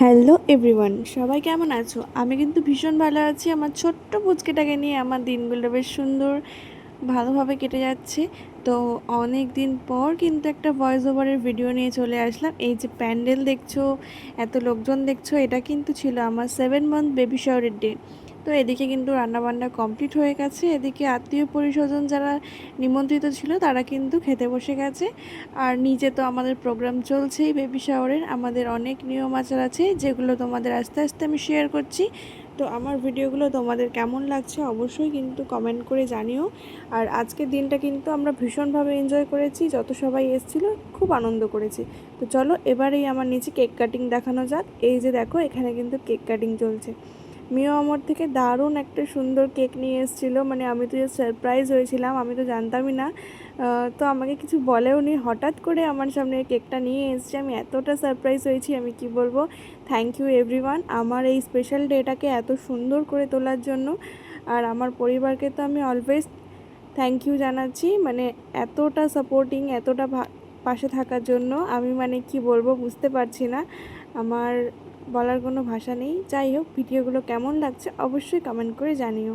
Hello everyone, সবাই কেমন আছো? আমি কিন্তু ভীষণ ভালো আছি। আমার ছোট্ট পুচকিটাকে নিয়ে আমার দিনগুলো বেশ সুন্দর ভালোভাবে কেটে যাচ্ছে। তো অনেক দিন পর কিন্তু একটা ভয়েস ওভারের ভিডিও নিয়ে চলে আসলাম। এই যে প্যান্ডেল দেখছো, এত লোকজন দেখছো, এটা কিন্তু ছিল আমার 7 মান্থ বেবি শাওয়ারের ডে। তো এদিকে কিন্তু রান্নাবান্না কমপ্লিট হয়ে গেছে, এদিকে আত্মীয় পরিস্বজন যারা নিমন্ত্রিত ছিল তারা কিন্তু খেতে বসে গেছে। আর নিচে তো আমাদের প্রোগ্রাম চলছেই বেবি শাওয়ারের। আমাদের অনেক নিয়ম আচার আছে যেগুলো তোমাদের আস্তে আস্তে আমি শেয়ার করছি। তো আমার ভিডিওগুলো তোমাদের কেমন লাগছে অবশ্যই কিন্তু কমেন্ট করে জানিও। আর আজকের দিনটা কিন্তু আমরা ভীষণভাবে এনজয় করেছি, যত সবাই এসেছিলো খুব আনন্দ করেছি। তো চলো এবারেই আমার নিচে কেক কাটিং দেখানো যাক। এই যে দেখো, এখানে কিন্তু কেক কাটিং চলছে। মিও আমার থেকে দারুণ একটা সুন্দর কেক নিয়ে এসেছিলো, মানে আমি তো সারপ্রাইজ হয়েছিলাম, আমি তো জানতামই না। তো আমাকে কিছু বলেও নি, হঠাৎ করে আমার সামনে কেকটা নিয়ে এসছে। আমি এতটা সারপ্রাইজ হয়েছি, আমি কি বলবো। থ্যাংক ইউ এভরিওয়ান আমার এই স্পেশাল ডেটাকে এত সুন্দর করে তোলার জন্য। আর আমার পরিবারকে তো আমি অলওয়েজ থ্যাংক ইউ জানাচ্ছি, মানে এতটা সাপোর্টিং, এতটা পাশে থাকার জন্য। আমি মানে কি বলবো বুঝতে পারছি না, আমার বলার কোনো ভাষা নেই। যাই হোক, ভিডিওগুলো কেমন লাগছে অবশ্যই কমেন্ট করে জানিও।